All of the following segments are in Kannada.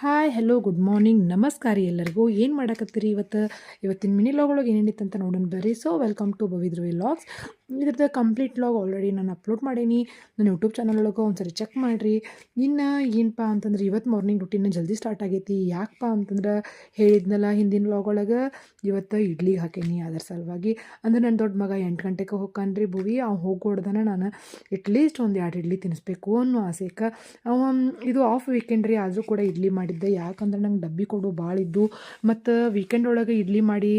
ಹಾಯ್ ಹೆಲೋ ಗುಡ್ ಮಾರ್ನಿಂಗ್ ನಮಸ್ಕಾರ ರೀ ಎಲ್ಲರಿಗೂ. ಏನು ಮಾಡಕತ್ತೀರಿ ಇವತ್ತಿನ ಮಿನಿ ಲಾಗ್ ಒಳಗೆ ಏನೇನಿತ್ತು ಅಂತ ನೋಡೋಣ ಬರ್ರಿ. So welcome to Bhavidra vlogs. ಇದ್ರದ್ದು ಕಂಪ್ಲೀಟ್ ಲಾಗ್ ಆಲ್ರೆಡಿ ನಾನು ಅಪ್ಲೋಡ್ ಮಾಡೀನಿ ನನ್ನ ಯೂಟ್ಯೂಬ್ ಚಾನಲ್ ಒಳಗೆ. ಒಂದ್ಸರಿ ಚೆಕ್ ಮಾಡಿರಿ. ಇನ್ನು ಏನಪ್ಪ ಅಂತಂದ್ರೆ ಇವತ್ತು ಮಾರ್ನಿಂಗ್ ರುಟೀನ್ ಜಲ್ದಿ ಸ್ಟಾರ್ಟ್ ಆಗೈತಿ. ಯಾಕಪ್ಪ ಅಂತಂದ್ರೆ ಹೇಳಿದ್ನಲ್ಲ ಹಿಂದಿನ ಲಾಗ್ ಒಳಗೆ ಇವತ್ತು ಇಡ್ಲಿಗೆ ಹಾಕೀನಿ. ಅದರ ಸಲುವಾಗಿ ಅಂದ್ರೆ ನನ್ನ ದೊಡ್ಡ ಮಗ 8 ಗಂಟೆಗೆ ಹೋಗ್ಕಾನ್ರಿ ಭುವಿ. ಅವ್ನು ಹೋಗೋಡ್ದನ ನಾನು ಅಟ್ಲೀಸ್ಟ್ ಒಂದು 2 ಇಡ್ಲಿ ತಿನ್ನಿಸ್ಬೇಕು ಅನ್ನೋ ಆಸೆಗೆ ಇದು ಆಫ್ ವೀಕೆಂಡ್ ರೀ, ಆದರೂ ಕೂಡ ಇಡ್ಲಿ ಮಾಡಿದ್ದೆ. ಯಾಕಂದ್ರೆ ನಂಗೆ ಡಬ್ಬಿ ಕೊಡು ಭಾಳ ಇದ್ದು, ಮತ್ತು ವೀಕೆಂಡ್ ಒಳಗೆ ಇಡ್ಲಿ ಮಾಡಿ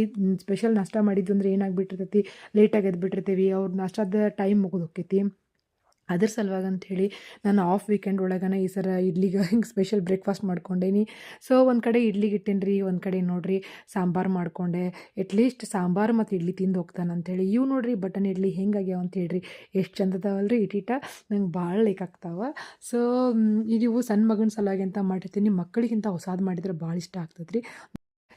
ಸ್ಪೆಷಲ್ ನಾಷ್ಟ ಮಾಡಿದ್ದು ಅಂದ್ರೆ ಏನಾಗ್ಬಿಟ್ಟಿರ್ತೈತಿ, ಲೇಟಾಗಿ ಎದ್ಬಿಟ್ಟಿರ್ತೀವಿ. ಅವ್ರ ನಾಷ್ಟದ ಟೈಮ್ ಮುಗಿದು ಹೋಗ್ತೈತಿ. ಅದ್ರ ಸಲುವಾಗಿ ಅಂಥೇಳಿ ನಾನು ಆಫ್ ವೀಕೆಂಡ್ ಒಳಗನ ಈ ಸರ ಇಡ್ಲಿಗೆ ಹಿಂಗೆ ಸ್ಪೆಷಲ್ ಬ್ರೇಕ್ಫಾಸ್ಟ್ ಮಾಡ್ಕೊಂಡೇನಿ. ಸೊ ಒಂದು ಕಡೆ ಇಡ್ಲಿಗೆ ಇಟ್ಟೇನಿ ರೀ, ಒಂದು ಕಡೆ ನೋಡಿರಿ ಸಾಂಬಾರು ಮಾಡಿಕೊಂಡೆ. ಅಟ್ಲೀಸ್ಟ್ ಸಾಂಬಾರು ಮತ್ತು ಇಡ್ಲಿ ತಿಂದು ಹೋಗ್ತಾನೆ ಅಂಥೇಳಿ. ಇವು ನೋಡಿರಿ ಬಟನ್ ಇಡ್ಲಿ ಹೆಂಗಾಗ್ಯಾವ ಅಂತ ಹೇಳ್ರಿ, ಎಷ್ಟು ಚಂದದವಲ್ರಿ ಇಟೀಟ. ನಂಗೆ ಭಾಳ ಲೈಕ್ ಆಗ್ತಾವೆ. ಸೊ ಇವು ಸಣ್ಣ ಮಗನ ಸಲುವಾಗಿ ಅಂತ ಮಾಡಿರ್ತೀನಿ. ಮಕ್ಕಳಿಗಿಂತ ಹೊಸಾದು ಮಾಡಿದ್ರೆ ಭಾಳ ಇಷ್ಟ ಆಗ್ತದೆ ರೀ.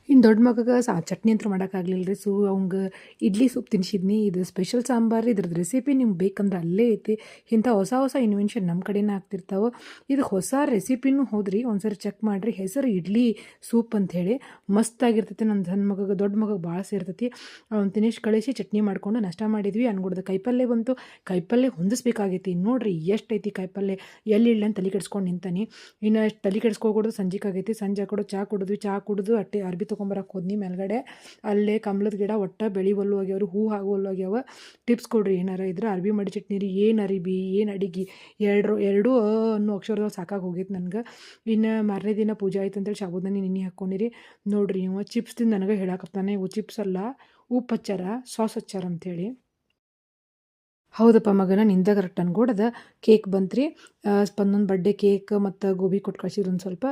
ಇನ್ನು ದೊಡ್ಡ ಮಗಗೆ ಚಟ್ನಿ ಅಂತೂ ಮಾಡೋಕ್ಕಾಗಲಿಲ್ಲ ರೀ. ಸೊ ಅವಂಗೆ ಇಡ್ಲಿ ಸೂಪ್ ತಿನ್ನಿಸಿದ್ನಿ. ಇದು ಸ್ಪೆಷಲ್ ಸಾಂಬಾರು, ಇದ್ರದ್ದು ರೆಸಿಪಿ ನಿಮ್ಗೆ ಬೇಕಂದ್ರೆ ಅಲ್ಲೇ ಐತಿ. ಇಂಥ ಹೊಸ ಹೊಸ ಇನ್ವೆನ್ಷನ್ ನಮ್ಮ ಕಡೆನೇ ಆಗ್ತಿರ್ತಾವೆ. ಇದು ಹೊಸ ರೆಸಿಪಿನೂ ಹೋದ್ರಿ, ಒಂದ್ಸರಿ ಚೆಕ್ ಮಾಡಿರಿ. ಹೆಸರು ಇಡ್ಲಿ ಸೂಪ್ ಅಂಥೇಳಿ ಮಸ್ತಾಗಿರ್ತೈತಿ. ನನ್ನ ಸಣ್ಣ ಮಗಗೆ ದೊಡ್ಡ ಮಗಗೆ ಭಾಳ ಸೇರ್ತೈತಿ. ಅವ್ನು ತಿನ್ನಿಸಿ ಕಳಿಸಿ ಚಟ್ನಿ ಮಾಡಿಕೊಂಡು ನಾಷ್ಟ ಮಾಡಿದ್ವಿ. ಅನ್ಕೊಡ್ದು ಕೈಪಲ್ಯ ಬಂತು. ಕೈಪಲ್ಯ ಹೊಂದಿಸ್ಬೇಕಾಗೈತಿ. ನೋಡಿರಿ ಎಷ್ಟೈತಿ ಕಾಯಿಪಲ್ಯ, ಎಲ್ಲಿ ಇಲ್ಲ ಅಂತ ತಲೆ ಕೆಡ್ಸ್ಕೊಂಡು ನಿಂತಾನೆ. ಇನ್ನು ತಲೆ ಕೆಡ್ಸ್ಕೊಕೊಡೋದು ಸಂಜೆಗಾಗೈತಿ. ಸಂಜೆ ಕೊಡು ಚಹಾ ಕುಡಿದ್ವಿ. ಚಹಾ ಕುಡಿದು ಅರ್ಬಿ ತೊಗೊಂಬರಕ್ಕೆ ಹೋದ್ನಿ ಮೇಲ್ಗಡೆ. ಅಲ್ಲೇ ಕಮಲದ ಗಿಡ ಒಟ್ಟು ಬೆಳಿವಲ್ಲು ಆಗ್ಯಾವ್ರು, ಹೂ ಆಗುವಲ್ಲು ಆಗ್ಯಾವ. ಟಿಪ್ಸ್ ಕೊಡ್ರಿ ಏನಾರ ಇದ್ರೆ. ಅರ್ಬಿ ಮಾಡಿ ಚಟ್ನಿ ರೀ, ಏನು ಅರಿಬಿ ಏನು ಅಡಿಗೆ ಎರಡೂ ಅನ್ನೋ ಅಕ್ಷರದಾಗ ಸಾಕಾಗಿ ಹೋಗೈತೆ ನನಗೆ. ಇನ್ನು ಮಾರನೇ ದಿನ ಪೂಜೆ ಆಯ್ತು ಅಂತೇಳಿ ಸಾಬೂದಾನಿ ನೆನೆ ಹಾಕ್ಕೊಂಡಿರಿ. ನೋಡ್ರಿ ಇವ ಚಿಪ್ಸ್ ತಿಂದು ನನಗೆ ಹೇಳಾಕತ್ತಾನೆ, ಇವು ಚಿಪ್ಸ್ ಅಲ್ಲ ಉಪ್ಪು ಹಚ್ಚಾರ ಸಾಸ್ ಹಚ್ಚಾರ ಅಂಥೇಳಿ. ಹೌದಪ್ಪ ಮಗನ, ನಿಂದ ಕರೆಕ್ಟ್ ಅನ್ಕೊಡದ. ಕೇಕ್ ಬಂತ್ರಿ, ಸ್ಪಂದೊಂದು ಬರ್ಡೇ ಕೇಕ್ ಮತ್ತು ಗೋಬಿ ಕೊಟ್ಟು ಕಳಿಸಿದ್ರು. ಒಂದು ಸ್ವಲ್ಪ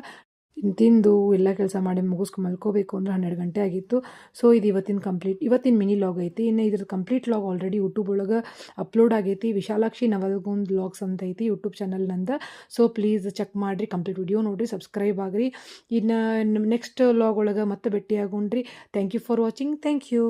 ತಿಂದು ಎಲ್ಲ ಕೆಲಸ ಮಾಡಿ ಮುಗಿಸ್ಕೊಂಡು ಮಲ್ಕೋಬೇಕು ಅಂದ್ರೆ 12 ಗಂಟೆ ಆಗಿತ್ತು. ಸೊ ಇದು ಇವತ್ತಿನ ಮಿನಿ ಲಾಗ್ ಐತಿ. ಇನ್ನು ಇದ್ರ ಕಂಪ್ಲೀಟ್ ಲಾಗ್ ಆಲ್ರೆಡಿ ಯೂಟ್ಯೂಬ್ ಒಳಗೆ ಅಪ್ಲೋಡ್ ಆಗೈತಿ. ವಿಶಾಲಾಕ್ಷಿ ನವಲ್ಗುಂದ್ ಲಾಗ್ಸ್ ಅಂತ ಐತಿ ಯೂಟ್ಯೂಬ್ ಚಾನಲ್ ನಂದು. ಸೊ ಪ್ಲೀಸ್ ಚೆಕ್ ಮಾಡಿರಿ, ಕಂಪ್ಲೀಟ್ ವಿಡಿಯೋ ನೋಡಿರಿ, ಸಬ್ಸ್ಕ್ರೈಬ್ ಆಗಿರಿ. ಇನ್ನು ನೆಕ್ಸ್ಟ್ ಲಾಗ್ ಒಳಗೆ ಮತ್ತೆ ಭೇಟಿ ಆಗೋಣ್ರಿ. Thank you for watching. Thank you.